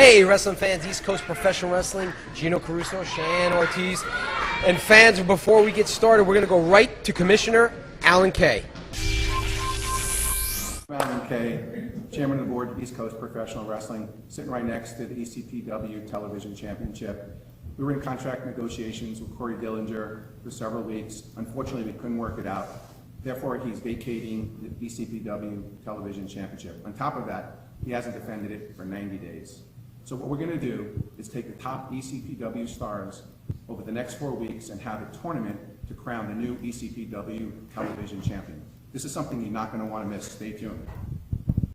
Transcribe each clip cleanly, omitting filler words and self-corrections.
Hey, wrestling fans, East Coast Professional Wrestling, Gino Caruso, Cheyenne Ortiz. And fans, before we get started, we're going to go right to Commissioner Alan Kay. Alan Kay, Chairman of the Board of East Coast Professional Wrestling, sitting right next to the ECPW Television Championship. We were in contract negotiations with Corey Dillinger for several weeks. Unfortunately, we couldn't work it out. Therefore, he's vacating the ECPW Television Championship. On top of that, he hasn't defended it for 90 days. So what we're going to do is take the top ECPW stars over the next 4 weeks and have a tournament to crown the new ECPW Television Champion. This is something you're not going to want to miss. Stay tuned.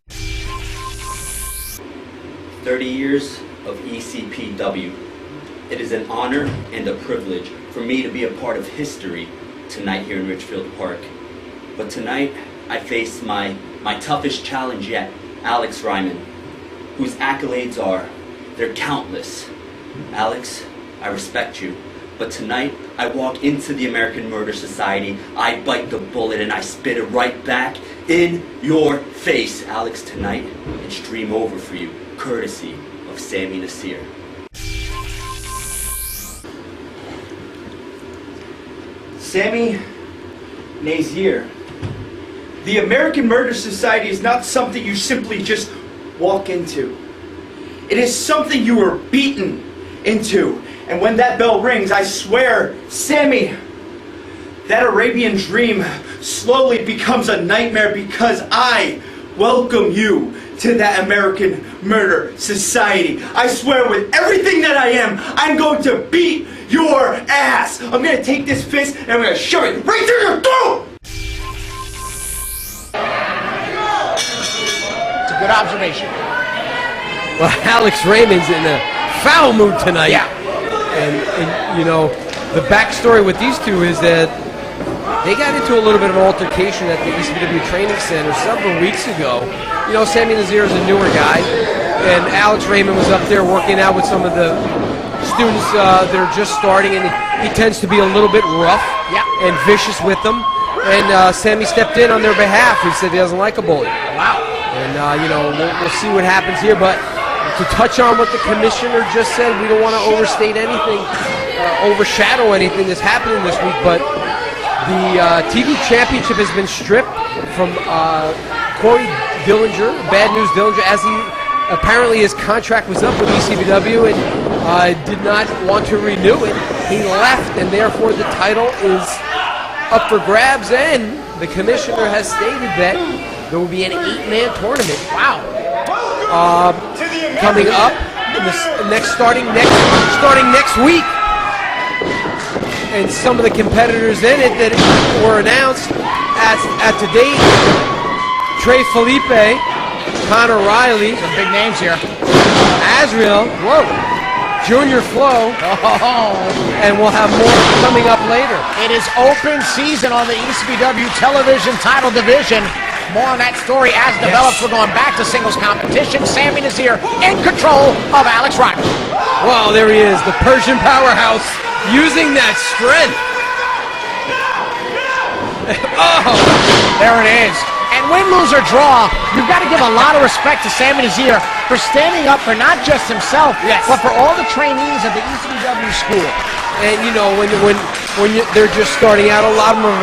30 years of ECPW. It is an honor and a privilege for me to be a part of history tonight here in Richfield Park. But tonight, I face my toughest challenge yet, Alex Reiman, whose accolades are, they're countless. Alex, I respect you, but tonight I walk into the American Murder Society, I bite the bullet and I spit it right back in your face. Alex, tonight it's dream over for you, courtesy of Sammi Nasir. Sammi Nasir, the American Murder Society is not something you simply just walk into. It is something you were beaten into. And when that bell rings, I swear, Sammi, that Arabian dream slowly becomes a nightmare because I welcome you to that American Murder Society. I swear with everything that I am, I'm going to beat your ass. I'm going to take this fist and I'm going to shove it right through your throat. It's a good observation. Well, Alex Reiman's in a foul mood tonight. Yeah. And you know, the backstory with these two is that they got into a little bit of an altercation at the ECPW Training Center several weeks ago. You know, Sammi Nasir is a newer guy, and Alex Reiman was up there working out with some of the students that are just starting, and he tends to be a little bit rough and vicious with them. And Sammi stepped in on their behalf. He said he doesn't like a bully. Wow. And, you know, we'll see what happens here. But to touch on what the commissioner just said, we don't want to overstate anything, overshadow anything that's happening this week. But the TV championship has been stripped from Corey Dillinger, Bad News Dillinger, as he apparently his contract was up with ECPW and did not want to renew it. He left, and therefore the title is up for grabs, and the commissioner has stated that there will be an 8-man tournament. Wow. Coming up in starting next week. And some of the competitors in it that were announced at today: Trey Felipe, Connor Riley, some big names here. Azrael, Junior Flo, and we'll have more coming up later. It is open season on the ECPW Television Title Division. More on that story as it develops. We're going back to singles competition. Sammi Nasir in control of Alex Reiman. Wow, there he is, the Persian powerhouse, using that strength. Oh, there it is. And win, lose, or draw, you've got to give a lot of respect to Sammi Nasir for standing up for not just himself, but for all the trainees of the ECPW school. And you know, when they're just starting out, a lot of them are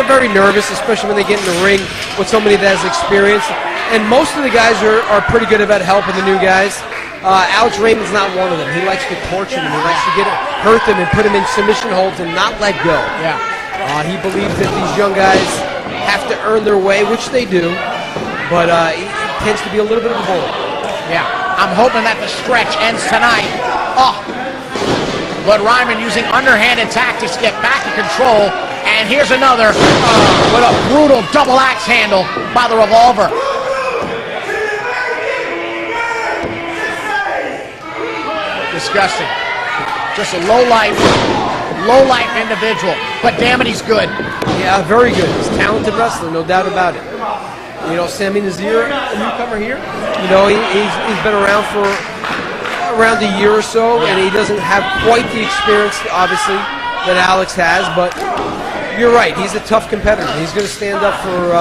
very nervous, especially when they get in the ring with somebody that has experience. And most of the guys are pretty good about helping the new guys. Alex Reiman's not one of them. He likes to torture them. He likes to hurt them and put them in submission holds and not let go. Yeah. He believes that these young guys have to earn their way, which they do, but it tends to be a little bit of a bully. Yeah, I'm hoping that the stretch ends tonight. But Reiman using underhanded tactics to get back in control, and here's another with a brutal double axe handle by the Revolver. Disgusting. Just a low-life individual, but damn it, he's good. Yeah, very good. He's a talented wrestler, no doubt about it. You know, Sammi Nasir, a newcomer here, you know, he's been around for around a year or so, and he doesn't have quite the experience, obviously, that Alex has, but you're right, he's a tough competitor. He's going to stand up for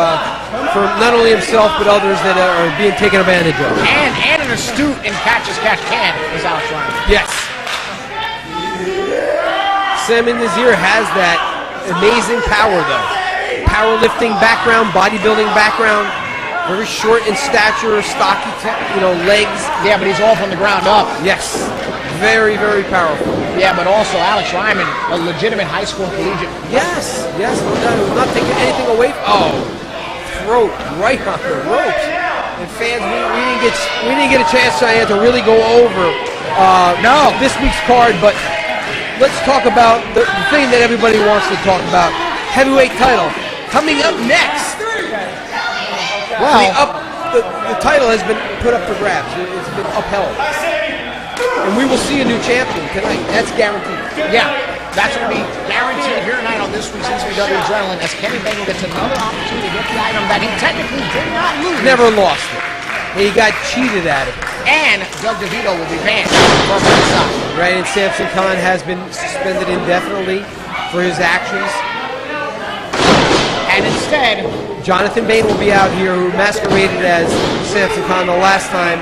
not only himself, but others that are being taken advantage of. And in astute and catch-as-catch-can is Alex Reiman. Yes. Sammi Nasir has that amazing power, though. Powerlifting background, bodybuilding background, very short in stature, stocky, legs. Yeah, but he's all from the ground up. Yes. Very, very powerful. Yeah, but also Alex Reiman, a legitimate high school collegiate. Yes, no doubt. We're not taking anything away. Throat right on the ropes. And fans, we didn't get a chance, Cheyenne, to really go over this week's card, but let's talk about the thing that everybody wants to talk about. Heavyweight title. Coming up next. Well, the title has been put up for grabs. It's been upheld. And we will see a new champion tonight. That's guaranteed. yeah, that's going to be guaranteed here tonight on this week's ECPW Adrenaline as Kenny Bengal gets another opportunity to get the item that he technically did not lose. Never lost it. He got cheated at it. And Doug DeVito will be banned from the side. Right, and Samson Khan has been suspended indefinitely for his actions. And instead, Jonathan Bane will be out here, who masqueraded as Samson Khan the last time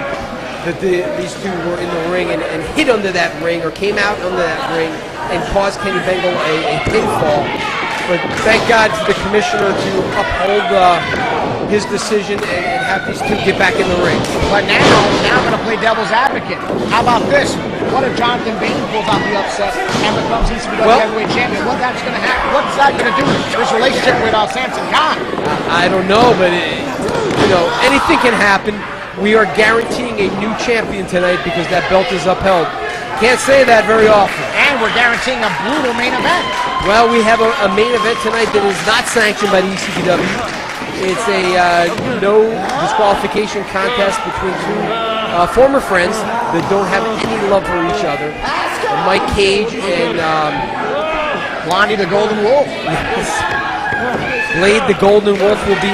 that these two were in the ring and hid under that ring, or came out under that ring and caused Kenny Bengal a pinfall. But thank God for the commissioner to uphold his decision and have these two get back in the ring. but now I'm going to play devil's advocate. How about this? What if Jonathan Bane pulls out the upset and becomes ECPW heavyweight champion? What's that going to happen? What's that going to do to his relationship with Samson Khan? I don't know, but anything can happen. We are guaranteeing a new champion tonight because that belt is upheld. Can't say that very often. And we're guaranteeing a brutal main event. Well, we have a main event tonight that is not sanctioned by the ECPW. It's a no disqualification contest between two former friends that don't have any love for each other. Mike Cage and Blondie the Golden Wolf. Blade the Golden Wolf will be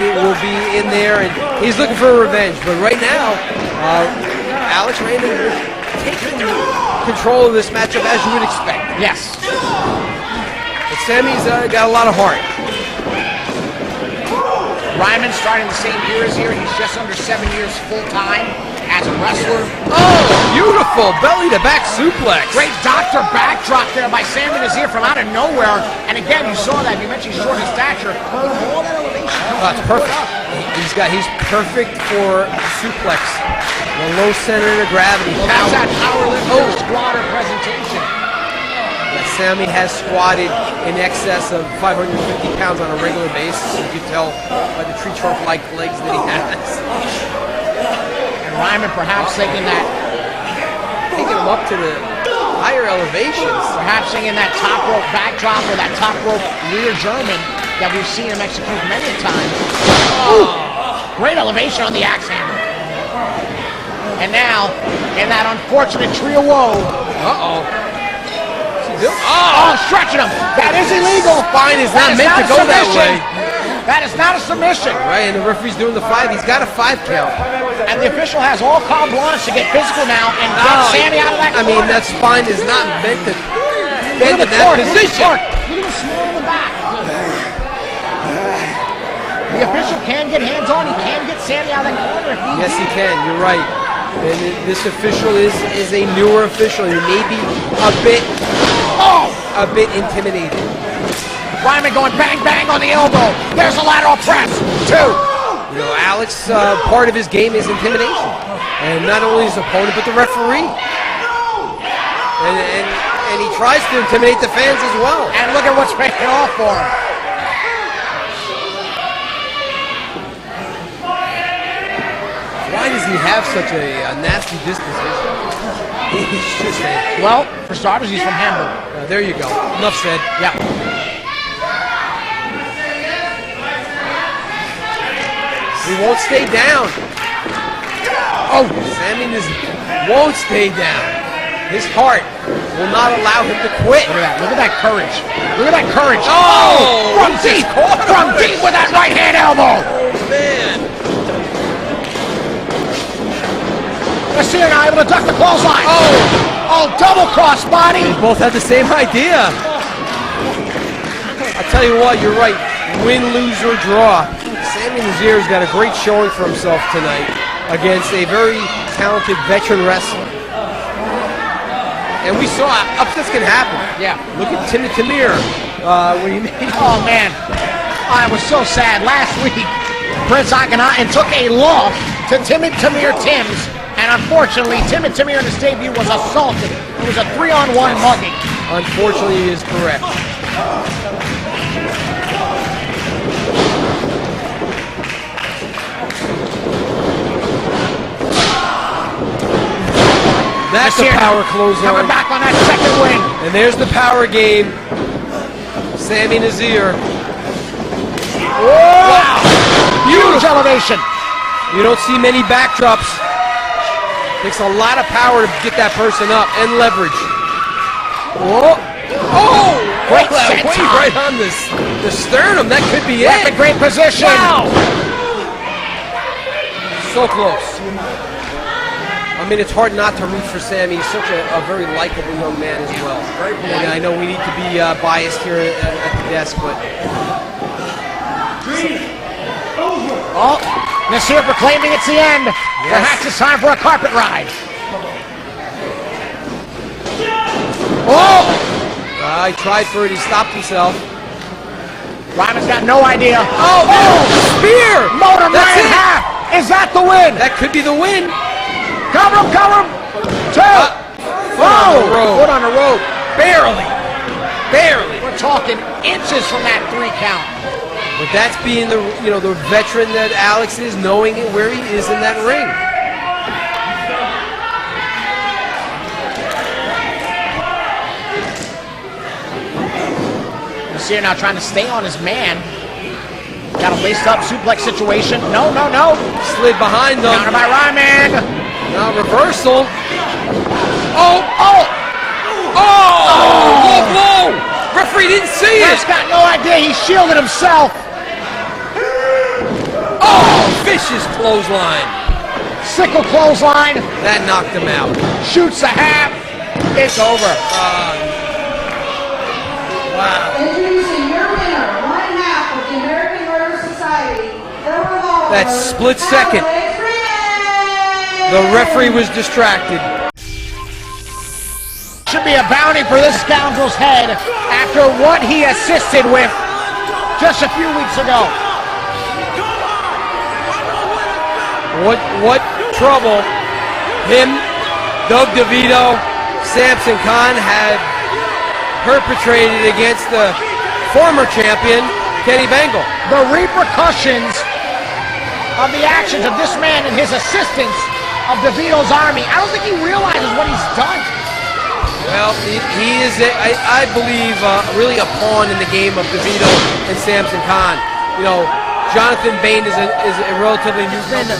in there, and he's looking for revenge. But right now, Alex Reiman taking control of this matchup as you would expect. Yes. But Sammy's got a lot of heart. Reiman's starting the same year as here. He's just under 7 years full-time as a wrestler. Oh, beautiful belly-to-back suplex. Great doctor backdrop there by Sammi Nasir from out of nowhere. And again, you saw that. You mentioned short in stature. All that elevation. Oh, it's perfect. He's perfect for suplex. The low center of gravity. Well, that's that powerlifter squatter presentation. Sammy has squatted in excess of 550 pounds on a regular basis. You can tell by the tree trunk-like legs that he has. And Reiman perhaps taking him up to the higher elevations. Perhaps singing that top rope backdrop or that top rope rear German that we've seen him execute many a time. Ooh, great elevation on the axe hammer. And now, in that unfortunate tree of woe. Stretching him. That is illegal. Spine is not meant to go that way. That is not a submission. Right, and the referee's doing the 5. He's got a 5 count. And the official has all carte blanche to get physical now and get Sammy out of that corner. I mean, that spine is not meant to bend in that position. Look at him small in the back. The official can get hands on. He can get Sammy out of that corner if he Yes, he can. You're right. And this official is a newer official. He may be a bit intimidated. Reiman going bang, bang on the elbow. There's a lateral press. 2. Alex, part of his game is intimidation. And not only his opponent, but the referee. And he tries to intimidate the fans as well. And look at what's paying off for him. Why does he have such a nasty disposition? He's just well, for starters, he's from Hamburg. There you go. Enough said. Yeah. He won't stay down. Oh, Sammy won't stay down. His heart will not allow him to quit. Look at that. Look at that courage. Look at that courage. Oh, from deep. From deep with that right hand elbow. Man. Nasir now able to duck the clothesline. Oh, double cross body. They both had the same idea. I tell you what, you're right. Win, lose, or draw. Sammi Nasir's got a great showing for himself tonight. against a very talented veteran wrestler. And we saw upsets can happen. Yeah. Look at Timmy Tamir when he made. Oh man, I was so sad last week. Prince Akhenaten took a loss to Timmy Tamir Timms, and unfortunately, Timmy Tamir in his debut was assaulted. It was a 3-on-1 mugging. Unfortunately, he is correct. That's the power clothesline. Coming back on that second wing. And there's the power game. Sammy Nasir. Wow! Huge elevation. You don't see many backdrops. Takes a lot of power to get that person up and leverage. Whoa! Oh! Great That senton. weight right on the sternum. That could be That's it. a great position. Wow! So close. I mean, it's hard not to root for Sammy. He's such a very likable young man as well. And I know we need to be biased here at the desk, but... Oh, Nasir proclaiming it's the end. Perhaps it's time for a carpet ride. Oh! He tried for it. He stopped himself. Reiman's got no idea. Oh, spear! Motor That's right in it. half. Is that the win? That could be the win. Cover him, cover him. Two. Foot on the rope. Barely. Barely. We're talking inches from that 3 count. But that's being the the veteran that Alex is, knowing where he is in that ring. Nasir now trying to stay on his man. Got a laced up suplex situation. No, no, no. Slid behind them. Counter by Reiman. Now reversal. Oh! Low blow! Referee didn't see it. He's got no idea. He shielded himself. Oh! Vicious clothesline. Sickle clothesline. That knocked him out. Shoots a half. It's over. Wow. Introducing your winner, 1/2 of the American Murder Society, the Revolver. That split second. The referee was distracted. Should be a bounty for this scoundrel's head after what he assisted with just a few weeks ago. What trouble him, Doug DeVito, Samson Khan had perpetrated against the former champion, Kenny Bengal. The repercussions of the actions of this man and his assistants of DeVito's army, I don't think he realizes what he's done. Well, he is, I believe, really a pawn in the game of DeVito and Samson Khan. Jonathan Bane is a relatively new Been comer.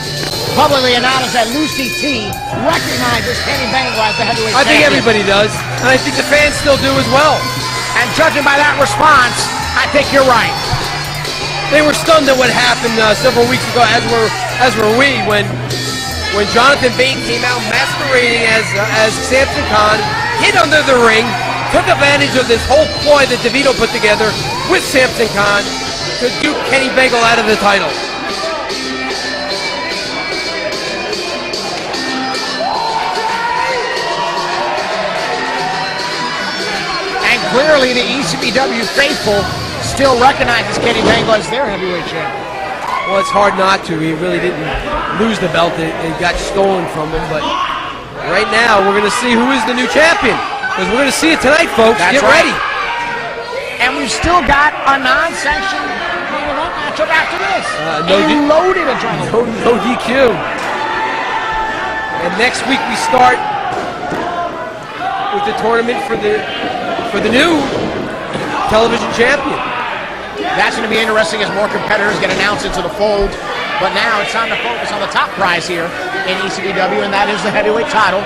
publicly announced that Lucy T recognizes Kenny Bengal as the heavyweight I think champion. everybody does, and I think the fans still do as well. And judging by that response, I think you're right. They were stunned at what happened several weeks ago, as were we, when Jonathan Bane came out masquerading as Samson Khan, hid under the ring, took advantage of this whole ploy that DeVito put together with Samson Khan to duke Kenny Bengal out of the title. And clearly the ECPW faithful still recognizes Kenny Bengal as their heavyweight champion. Well, it's hard not to. He really didn't lose the belt. It got stolen from him. But right now, we're going to see who is the new champion. Because we're going to see it tonight, folks. That's Get right. ready. And we've still got a non-sanctioned main event matchup after this. Loaded adrenaline. No DQ. And next week we start with the tournament for the new television champion. That's going to be interesting as more competitors get announced into the fold. But now it's time to focus on the top prize here in ECPW, and that is the heavyweight title.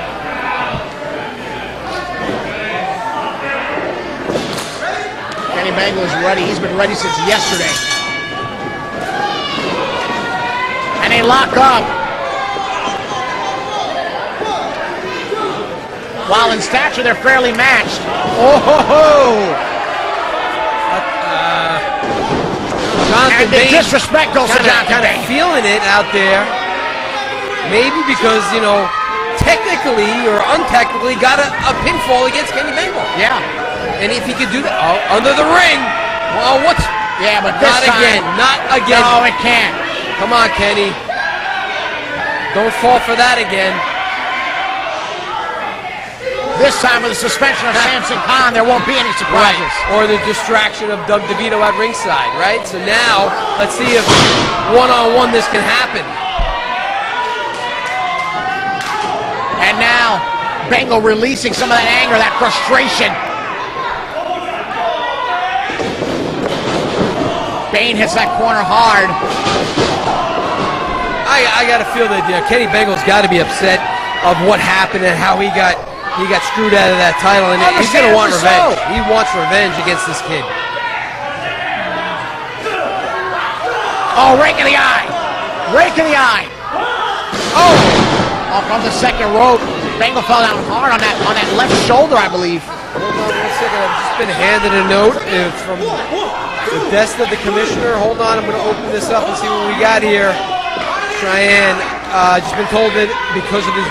Kenny Bengal is ready. He's been ready since yesterday. And they lock up. While in stature, they're fairly matched. Oh ho ho! Jonathan And the Bane disrespect goes to Jonathan kind of Bane. feeling it out there. Maybe because, you know, technically or untechnically got a pinfall against Kenny Bengal. Yeah. And if he could do that, under the ring, well, what's... Yeah, but this not time, again, not again. No, it can't. Come on, Kenny. Don't fall for that again. This time with the suspension of Samson Khan, there won't be any surprises. Right. Or the distraction of Doug DeVito at ringside, right? So now, let's see if one-on-one this can happen. And now, Bengal releasing some of that anger, that frustration. Bane hits that corner hard. I got to feel that Kenny Bengal's got to be upset of what happened and how he got screwed out of that title, and he's going to want revenge. So. He wants revenge against this kid. Oh, rake in the eye. Rake in the eye. Oh! Off on the second rope. Bengal fell down hard on that left shoulder, I believe. Hold on 1 second. I've just been handed a note from the desk of the commissioner. Hold on. I'm going to open this up and see what we got here. Cheyenne, just been told that because of his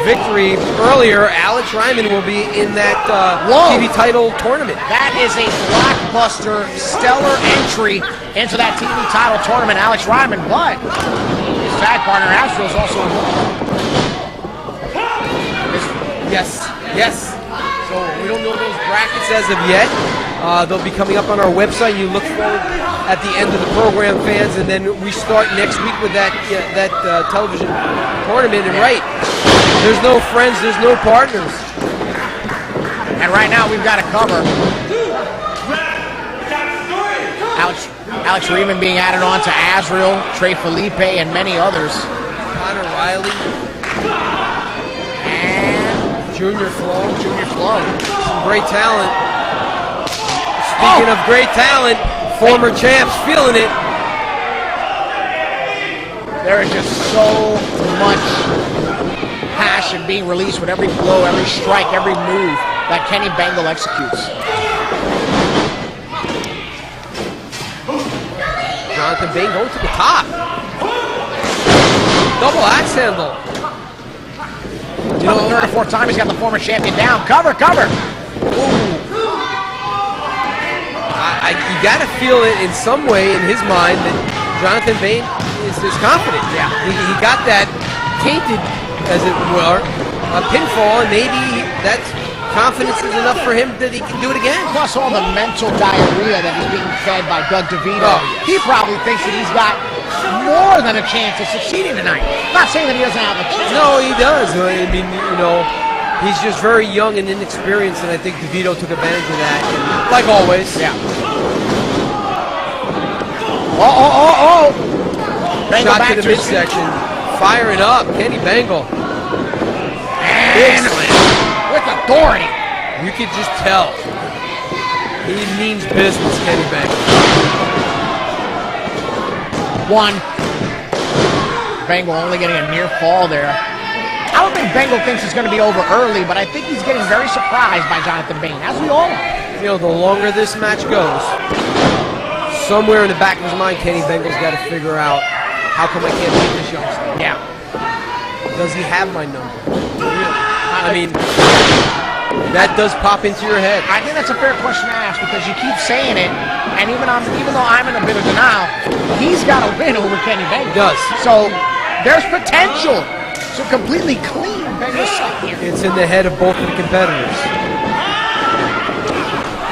victory earlier, Alex Reiman will be in that TV title tournament. That is a blockbuster, stellar entry into that TV title tournament, Alex Reiman, but his tag partner, Astro, is also involved. Yes. So we don't know those brackets as of yet. They'll be coming up on our website. You look forward at the end of the program, fans, and then we start next week with that television tournament. And right, there's no friends, there's no partners. And right now we've got a cover. Alex Reiman being added on to Azrael, Trey Felipe, and many others. Connor Riley. Junior Flow. Some great talent. Speaking of great talent, former champs feeling it. There is just so much passion being released with every blow, every strike, every move that Kenny Bengal executes. Jonathan Bane going to the top. Double axe handle. You know, the third or fourth time he's got the former champion down. Cover. Ooh. You got to feel it in some way in his mind that Jonathan Bane is confident. Yeah. He got that tainted, as it were, a pinfall, and maybe that confidence is enough for him that he can do it again. Plus all the mental diarrhea that is being fed by Doug DeVito. Oh, yes. He probably thinks that he's got more than a chance of succeeding tonight. Not saying that he doesn't have a chance. No, he does. I mean, he's just very young and inexperienced, and I think DeVito took advantage of that, like always. Yeah. Oh. Bengal Shot back to the midsection. Firing up, Kenny Bengal. And with authority. You could just tell. He means business, Kenny Bengal. One. Bengal only getting a near fall there. I don't think Bengal thinks it's going to be over early, but I think he's getting very surprised by Jonathan Bane, as we all are. The longer this match goes, somewhere in the back of his mind, Kenny Bengal's got to figure out, how come I can't beat this youngster? Yeah. Does he have my number? I mean, that does pop into your head. I think that's a fair question to ask because you keep saying it, and even though I'm in a bit of denial, he's got to win over Kenny Bengal. He does. So there's potential to completely clean Bengal's slate here. It's in the head of both of the competitors.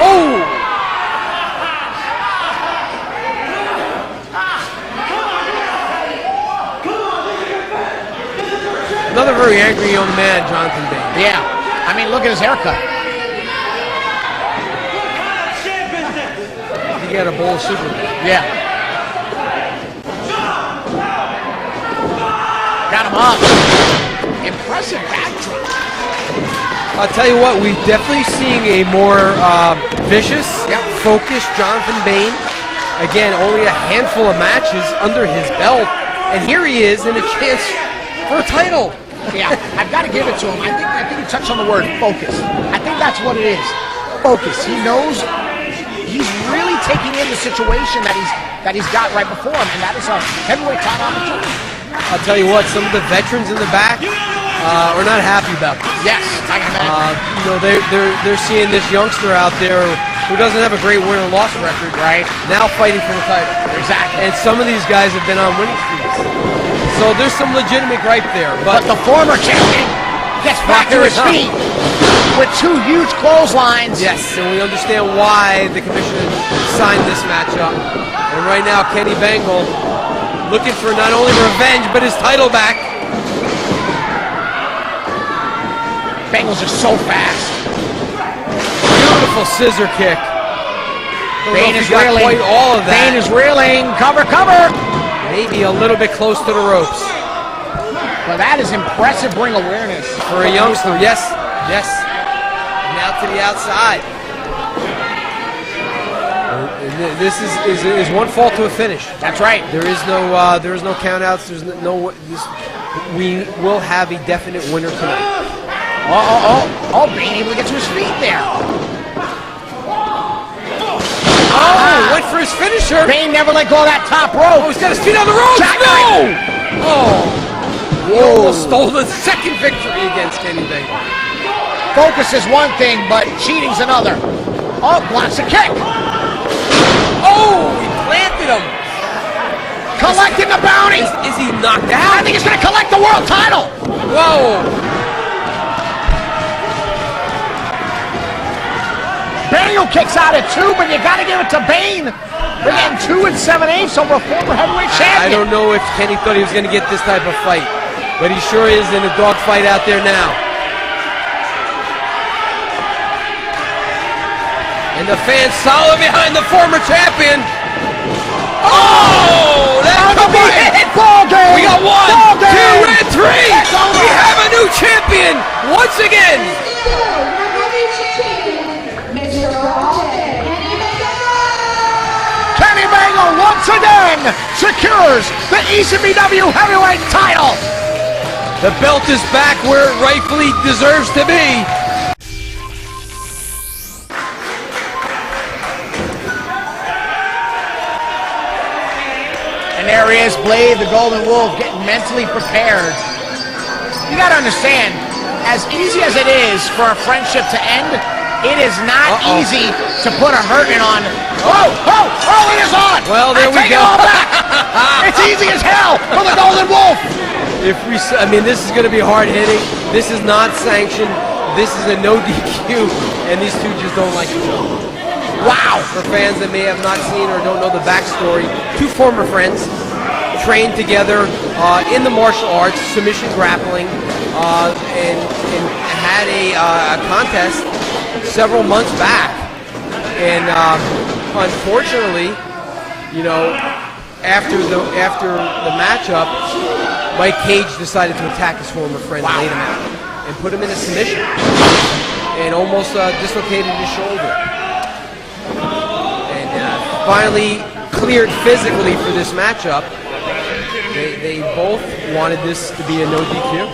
Oh! Another very angry young man, Jonathan Bane. Yeah. I mean, look at his haircut. He got a bowl of Superman. Yeah. Got him up. Impressive backdrop. I'll tell you what, we're definitely seeing a more vicious, focused Jonathan Bane. Again, only a handful of matches under his belt, and here he is in a chance for a title. Yeah, I've got to give it to him. I think you touched on the word focus. I think that's what it is. Focus. He knows he's really taking in the situation that he's got right before him, and that is a heavyweight title opportunity. I'll tell you what, some of the veterans in the back are not happy about this. Yes, I can imagine. You know, they're seeing this youngster out there who doesn't have a great win or loss record, Right. now fighting for the title. Exactly. And some of these guys have been on winning streaks. So there's some legitimate gripe there. But the former champion gets back to his feet with 2 huge clotheslines. Yes, and we understand why the commission signed this matchup. And right now, Kenny Bengal looking for not only revenge, but his title back. Bengal's just so fast. Beautiful scissor kick. Bane is got reeling. quite all of that. Bane is reeling. Cover, cover. Maybe a little bit close to the ropes. Well, that is impressive ring awareness. For a youngster, yes, yes. Now to the outside. And this is one fall to a finish. That's right. There is no countouts. There's no. We will have a definite winner tonight. Oh, Bane able to get to his feet there. Oh, went for his finisher. Bane never let go of that top Oh, rope. he's got his feet on the ropes. Jackknife. No. Oh, he almost stole the second victory against Kenny Bengal. Focus is one thing, but cheating's another. Oh, blocks a kick. Oh, he planted him. Collecting the bounty. Is he knocked I out? think he's going to collect the world title. Whoa. Bengal kicks out at 2, but you got to give it to Bane. We're getting 2 7/8 over a former heavyweight champion. I don't know if Kenny thought he was going to get this type of fight, but he sure is in a dogfight out there now. And the fans solid behind the former champion. Oh, that could be it. Ball game. We got 1, Ball game. 2, and 3. It's over. We have a new champion once again. Kenny Bengal once again secures the ECPW heavyweight title. The belt is back where it rightfully deserves to be. And there he is, Blade, the Golden Wolf, getting mentally prepared. You gotta understand, as easy as it is for a friendship to end, it is not easy to put a hurting on. Oh, it is on! Well, there we take go. It all back. It's easy as hell for the Golden Wolf. I mean, this is going to be hard hitting. This is not sanctioned. This is a no DQ, and these two just don't like each other. Wow! For fans that may have not seen or don't know the backstory, 2 former friends trained together in the martial arts, submission grappling, and had a contest several months back. And unfortunately, you know, after the matchup, Mike Cage decided to attack his former friend, laid him out, and put him in a submission, and almost dislocated his shoulder. And finally cleared physically for this matchup. They both wanted this to be a no DQ.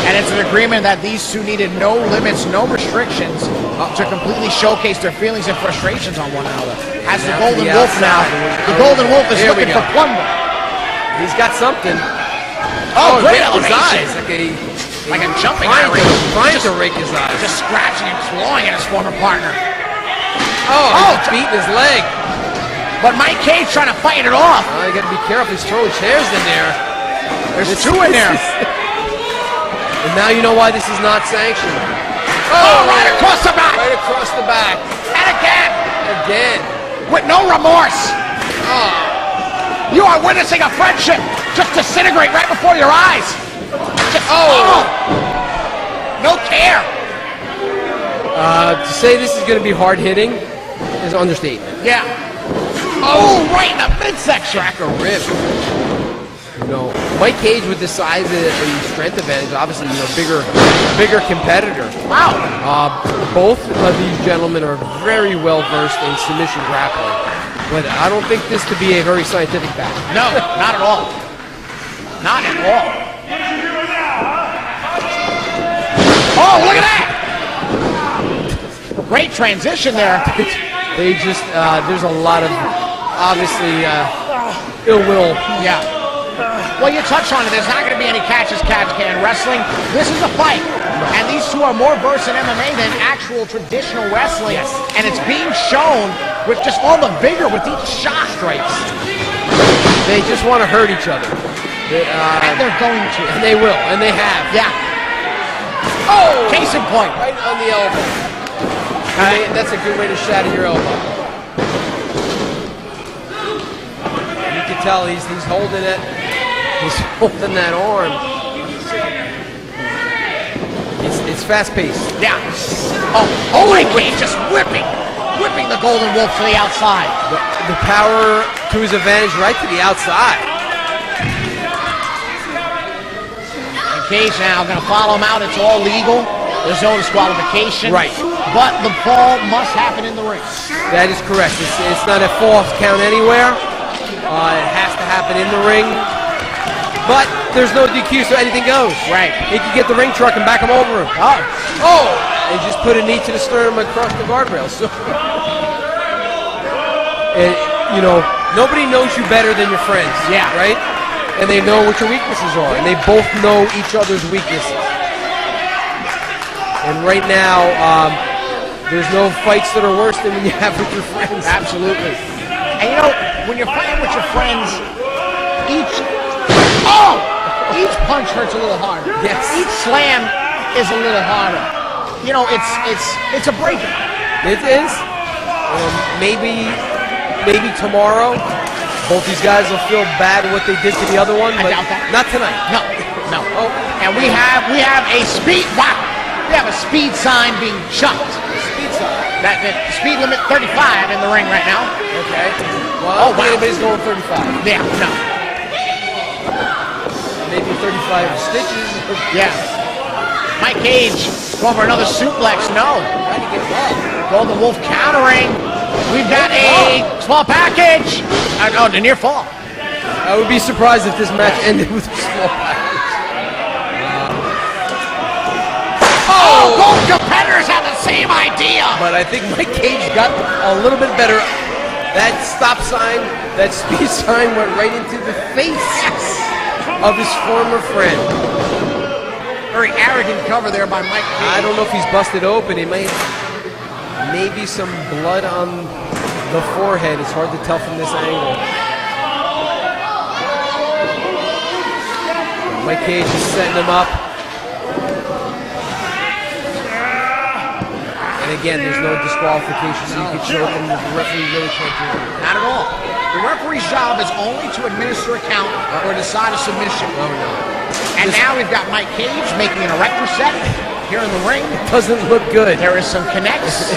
And it's an agreement that these two needed no limits, no restrictions to completely showcase their feelings and frustrations on one another. As the Golden Wolf now, the Golden Wolf is looking for plunder. He's got something. Oh, great his elevation. eyes. Like a jumping trying to rake his eyes. Just scratching and clawing at his former partner. Oh, he's beating his leg. But Mike Cage trying to fight it off. You got to be careful. He's throwing chairs in there. There's 2 in there. And now you know why this is not sanctioned. Oh, right across the back. Right across the back. And again. Again. With no remorse. You are witnessing a friendship just disintegrate right before your eyes. Just, no care. To say this is going to be hard hitting is an understatement. Yeah. Oh, right in the midsection. Crack a rib. You know, Mike Cage with the size and strength advantage, obviously, you know, bigger competitor. Wow. Both of these gentlemen are very well versed in submission grappling, but I don't think this to be a very scientific battle. No, not at all. Not at all. Oh, look at that! Great transition there. They just, there's a lot of, obviously, ill will. Yeah. Well, you touched on it. There's not going to be any catch-as-catch-can wrestling. This is a fight. And these two are more versed in MMA than actual traditional wrestling. Yes. And it's being shown with just all the vigor with each shot strikes. They just want to hurt each other. And they're going to. And they will, and they have. Yeah. Oh! Case in point. Right on the elbow. That's a good way to shatter your elbow. You can tell he's holding it. He's holding that arm. It's fast-paced. Yeah. Oh, my Cage just whipping the Golden Wolf to the outside. The power to his advantage right to the outside. And Cage now going to follow him out. It's all legal. There's no disqualification. Right. But the fall must happen in the ring. That is correct. It's not a false count anywhere. It has to happen in the ring. But there's no DQ, so anything goes. Right. He can get the ring truck and back him over him. Oh! And just put a knee to the sternum across the guardrail. So, and, you know, nobody knows you better than your friends. Yeah. Right? And they know what your weaknesses are. And they both know each other's weaknesses. And right now, there's no fights that are worse than when you have with your friends. Absolutely. And you know, when you're fighting with your friends, each punch hurts a little harder. Yes. Each slam is a little harder. You know, it's a breaker. It is. Maybe tomorrow, both these guys will feel bad what they did to the other one, I but doubt that. not tonight. No. Oh. And we have a speed. Wow. We have a speed sign being chucked. Speed sign. That speed limit 35 in the ring right now. Okay. Well, I don't think anybody's going 35. Yeah. No. Maybe 35 stitches. Yeah. Mike Cage going for another suplex. No. How do you get it up? Golden Wolf countering. We've got a small package. Oh, the near fall. I would be surprised if this match ended with a small package. Both competitors have the same idea. But I think Mike Cage got a little bit better. That stop sign, that speed sign went right into the face of his former friend. Very arrogant cover there by Mike Cage. I don't know if he's busted open. He may, maybe some blood on the forehead. It's hard to tell from this angle. Mike Cage is setting him up. And again, there's no disqualification, so you can choke him. The referee really can't do it. Not at all. The referee's job is only to administer a count or decide a submission. Oh, no. And now we've got Mike Cage making an erector set here in the ring. Doesn't look good. There is some connects.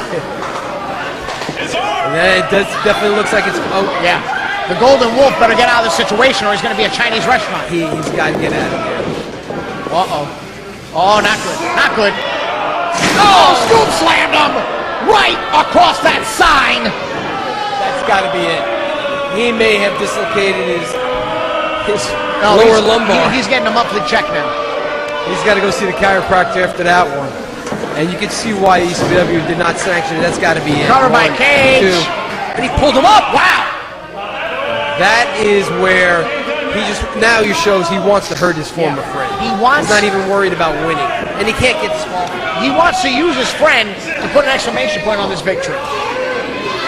And it definitely looks like it's out. Yeah. The Golden Wolf better get out of this situation or he's going to be a Chinese restaurant. He's got to get out of here. Uh-oh. Oh, not good. Not good. Oh, scoop slammed him right across that sign. That's got to be it. He may have dislocated his lower lumbar. He's getting a monthly check now. He's got to go see the chiropractor after that one. And you can see why ECPW did not sanction it. That's got to be it. Cover by Cage. 2. And he pulled him up. Wow. That is where he now he shows he wants to hurt his former friend. He's not even worried about winning. And he can't get disqualified. He wants to use his friend to put an exclamation point on this victory.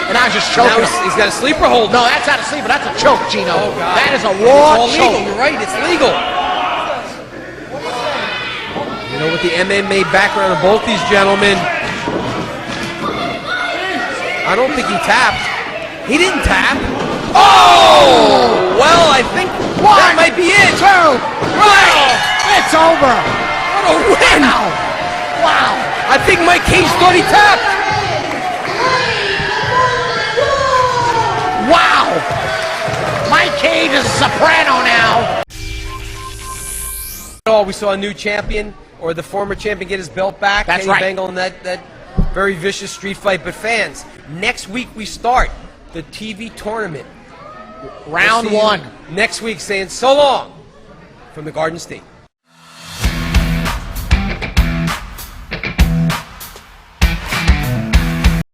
And I was just choking him. He's got a sleeper hold. No, that's not a sleeper. That's a choke, Gino. Oh, God. That is a raw It's all choke. legal. You're right. It's legal. You know, with the MMA background of both these gentlemen, I don't think he tapped. He didn't tap. Oh! Well, I think that might be it. 2, 3. It's over. What a win! Wow. I think Mike Cage thought he tapped. Wow. Mike Cage is a soprano now. Oh, we saw a new champion, or the former champion, get his belt back. That's Kenny right. Bengal in that very vicious street fight. But fans, next week we start the TV tournament. Round We'll see you 1. next week, saying so long from the Garden State.